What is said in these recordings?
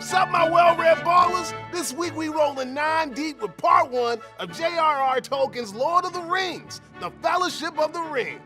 What's up, my well-read ballers? This week we rolling 9 deep with part 1 of j.r.r. Tolkien's Lord of the Rings, The Fellowship of the Ring.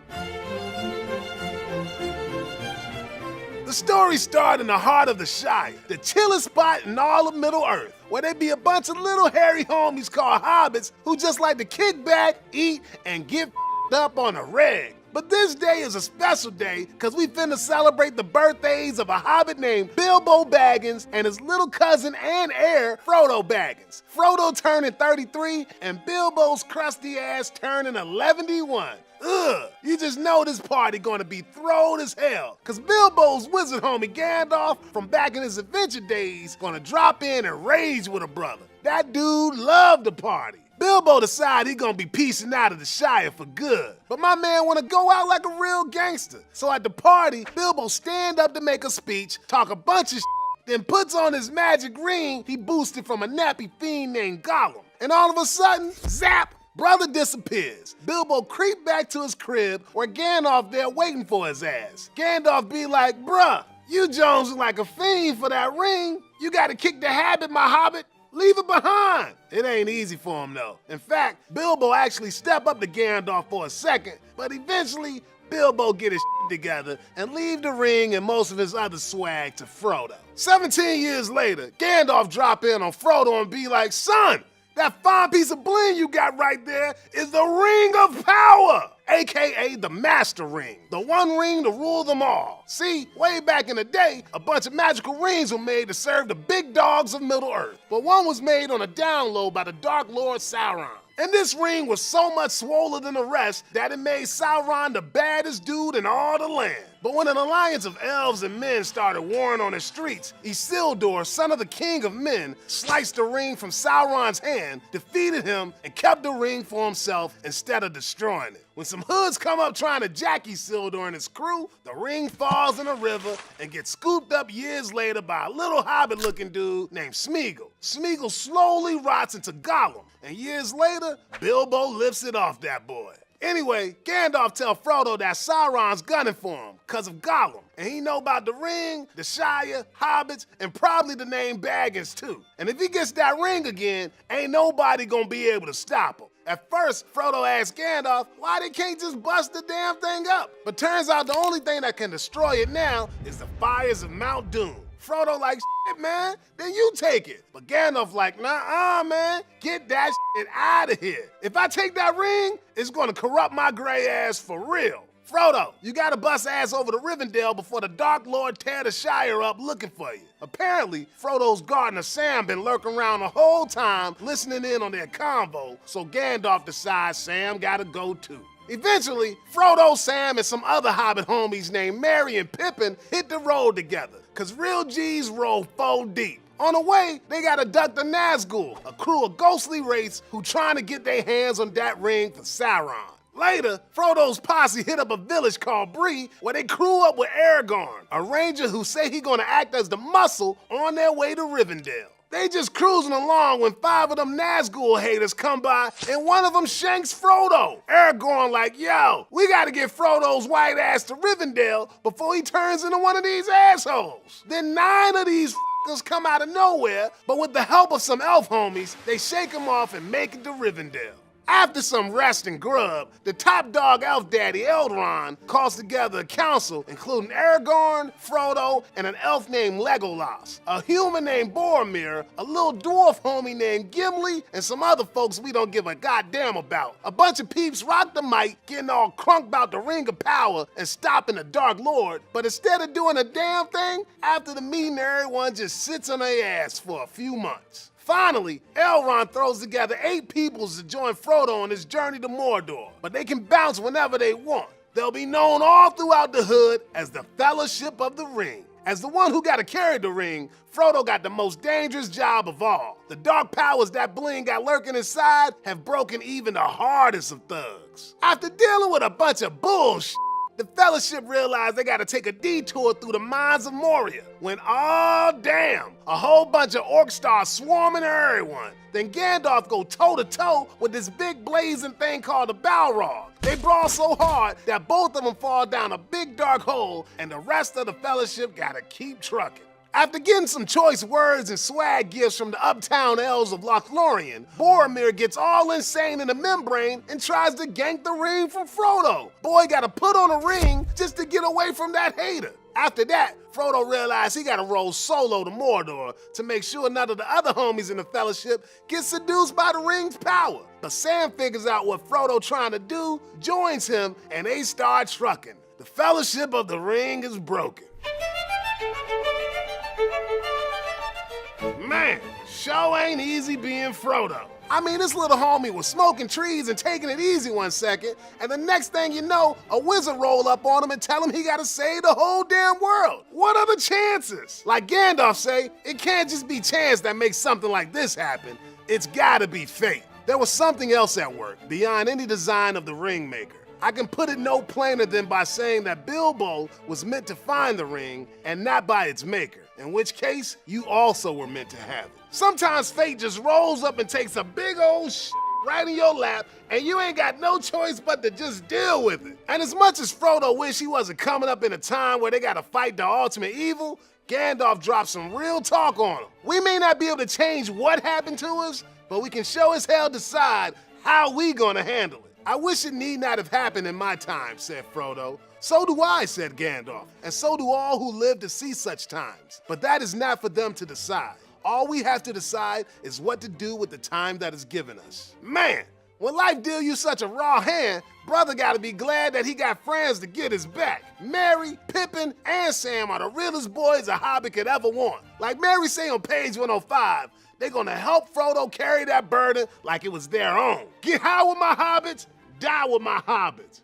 The story started in the heart of the Shire, the chillest spot in all of Middle-earth, where there be a bunch of little hairy homies called hobbits who just like to kick back, eat, and get up on a reg. But this day is a special day because we finna celebrate the birthdays of a hobbit named Bilbo Baggins and his little cousin and heir, Frodo Baggins. Frodo turning 33 and Bilbo's crusty ass turning 11-1. Ugh, you just know this party gonna be throwed as hell, cause Bilbo's wizard homie Gandalf from back in his adventure days gonna drop in and rage with a brother. That dude loved the party. Bilbo decided he gonna be peacing out of the Shire for good, but my man wanna go out like a real gangster. So at the party, Bilbo stand up to make a speech, talk a bunch of then puts on his magic ring he boosted from a nappy fiend named Gollum. And all of a sudden, zap! Brother disappears. Bilbo creep back to his crib where Gandalf there waiting for his ass. Gandalf be like, bruh, you Jones look like a fiend for that ring. You gotta kick the habit, my hobbit. Leave it behind. It ain't easy for him though. In fact, Bilbo actually step up to Gandalf for a second, but eventually Bilbo get his together and leave the ring and most of his other swag to Frodo. 17 years later, Gandalf drop in on Frodo and be like, son, that fine piece of bling you got right there is the Ring of Power, aka the Master Ring, the one ring to rule them all. See, way back in the day, a bunch of magical rings were made to serve the big dogs of Middle-earth, but one was made on a download by the Dark Lord Sauron. And this ring was so much swollen than the rest that it made Sauron the baddest dude in all the land. But when an alliance of elves and men started warring on the streets, Isildur, son of the king of men, sliced the ring from Sauron's hand, defeated him, and kept the ring for himself instead of destroying it. When some hoods come up trying to jack Isildur and his crew, the ring falls in a river and gets scooped up years later by a little hobbit-looking dude named Smeagol. Smeagol slowly rots into Gollum, and years later, Bilbo lifts it off that boy. Anyway, Gandalf tell Frodo that Sauron's gunning for him because of Gollum, and he know about the ring, the Shire, hobbits, and probably the name Baggins too. And if he gets that ring again, ain't nobody gonna be able to stop him. At first, Frodo asked Gandalf why they can't just bust the damn thing up. But turns out the only thing that can destroy it now is the fires of Mount Doom. Frodo like, shit, man, then you take it. But Gandalf like, nah, man, get that shit out of here. If I take that ring, it's gonna corrupt my gray ass for real. Frodo, you gotta bust ass over to Rivendell before the Dark Lord tear the Shire up looking for you. Apparently, Frodo's gardener Sam been lurking around the whole time listening in on their convo, so Gandalf decides Sam gotta go too. Eventually, Frodo, Sam, and some other hobbit homies named Merry and Pippin hit the road together, cause real G's roll 4 deep. On the way, they gotta duck the Nazgul, a crew of ghostly wraiths who trying to get their hands on that ring for Sauron. Later, Frodo's posse hit up a village called Bree where they crew up with Aragorn, a ranger who say he gonna act as the muscle on their way to Rivendell. They just cruising along when 5 of them Nazgul haters come by and one of them shanks Frodo. Aragorn like, yo, we gotta get Frodo's white ass to Rivendell before he turns into one of these assholes. Then 9 of these f***ers come out of nowhere, but with the help of some elf homies, they shake him off and make it to Rivendell. After some rest and grub, the top dog elf daddy Elrond calls together a council including Aragorn, Frodo, and an elf named Legolas, a human named Boromir, a little dwarf homie named Gimli, and some other folks we don't give a goddamn about. A bunch of peeps rock the mic, getting all crunk about the Ring of Power and stopping the Dark Lord, but instead of doing a damn thing, after the meeting everyone just sits on their ass for a few months. Finally, Elrond throws together 8 peoples to join Frodo on his journey to Mordor, but they can bounce whenever they want. They'll be known all throughout the hood as the Fellowship of the Ring. As the one who gotta carry the ring, Frodo got the most dangerous job of all. The dark powers that bling got lurking inside have broken even the hardest of thugs. After dealing with a bunch of bullshit, the Fellowship realized they gotta take a detour through the mines of Moria, when, oh damn, a whole bunch of orcs start swarming everyone. Then Gandalf go toe-to-toe with this big blazing thing called the Balrog. They brawl so hard that both of them fall down a big dark hole, and the rest of the Fellowship gotta keep trucking. After getting some choice words and swag gifts from the uptown elves of Lothlorien, Boromir gets all insane in the membrane and tries to gank the ring from Frodo. Boy gotta put on a ring just to get away from that hater. After that, Frodo realized he gotta roll solo to Mordor to make sure none of the other homies in the Fellowship get seduced by the ring's power. But Sam figures out what Frodo trying to do, joins him, and they start trucking. The Fellowship of the Ring is broken. Man, sure ain't easy being Frodo. I mean, this little homie was smoking trees and taking it easy one second, and the next thing you know, a wizard roll up on him and tell him he gotta save the whole damn world. What are the chances? Like Gandalf say, it can't just be chance that makes something like this happen. It's gotta be fate. There was something else at work, beyond any design of the ring maker. I can put it no plainer than by saying that Bilbo was meant to find the ring and not by its maker, in which case you also were meant to have it. Sometimes fate just rolls up and takes a big old right in your lap and you ain't got no choice but to just deal with it. And as much as Frodo wish he wasn't coming up in a time where they gotta fight the ultimate evil, Gandalf dropped some real talk on him. We may not be able to change what happened to us, but we can sure as hell decide how we gonna handle it. I wish it need not have happened in my time, said Frodo. So do I, said Gandalf, and so do all who live to see such times. But that is not for them to decide. All we have to decide is what to do with the time that is given us. Man, when life deal you such a raw hand, brother gotta be glad that he got friends to get his back. Merry, Pippin, and Sam are the realest boys a hobbit could ever want. Like Mary say on page 105, they're gonna help Frodo carry that burden like it was their own. Get high with my hobbits, die with my hobbits.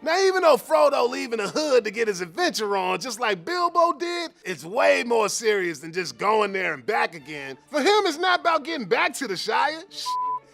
Now, even though Frodo leaving the hood to get his adventure on, just like Bilbo did, it's way more serious than just going there and back again. For him, it's not about getting back to the Shire.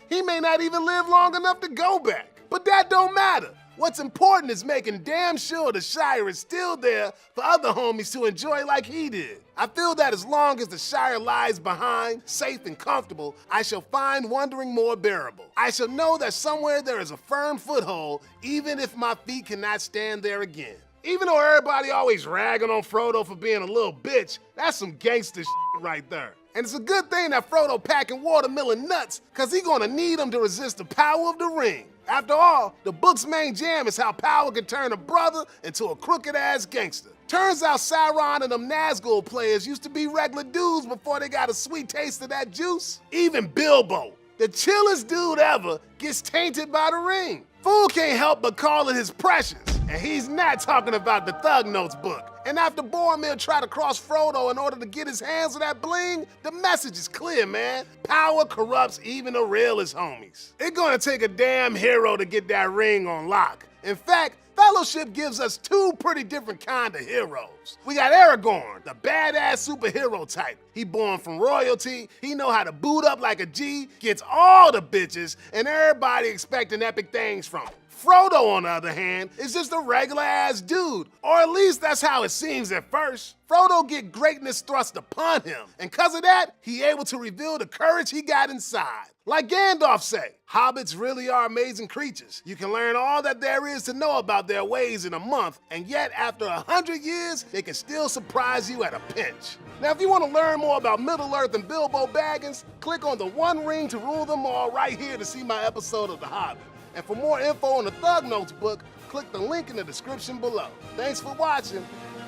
He may not even live long enough to go back. But that don't matter. What's important is making damn sure the Shire is still there for other homies to enjoy like he did. I feel that as long as the Shire lies behind, safe and comfortable, I shall find wandering more bearable. I shall know that somewhere there is a firm foothold, even if my feet cannot stand there again. Even though everybody always ragging on Frodo for being a little bitch, that's some gangster shit right there. And it's a good thing that Frodo packing watermelon nuts, cause he gonna need them to resist the power of the ring. After all, the book's main jam is how power can turn a brother into a crooked-ass gangster. Turns out Sauron and them Nazgul players used to be regular dudes before they got a sweet taste of that juice. Even Bilbo, the chillest dude ever, gets tainted by the ring. Fool can't help but call it his precious, and he's not talking about the Thug Notes book. And after Boromir tried to cross Frodo in order to get his hands on that bling, the message is clear, man. Power corrupts even the realest homies. It's gonna take a damn hero to get that ring on lock. In fact, Fellowship gives us two pretty different kind of heroes. We got Aragorn, the badass superhero type. He born from royalty, he know how to boot up like a G, gets all the bitches, and everybody expecting epic things from him. Frodo, on the other hand, is just a regular-ass dude, or at least that's how it seems at first. Frodo get greatness thrust upon him, and cause of that, he able to reveal the courage he got inside. Like Gandalf say, hobbits really are amazing creatures. You can learn all that there is to know about their ways in a month, and yet after 100 years, they can still surprise you at a pinch. Now, if you want to learn more about Middle-earth and Bilbo Baggins, click on the One Ring to Rule Them All right here to see my episode of The Hobbit. And for more info on the Thug Notes book, click the link in the description below. Thanks for watching.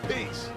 Peace.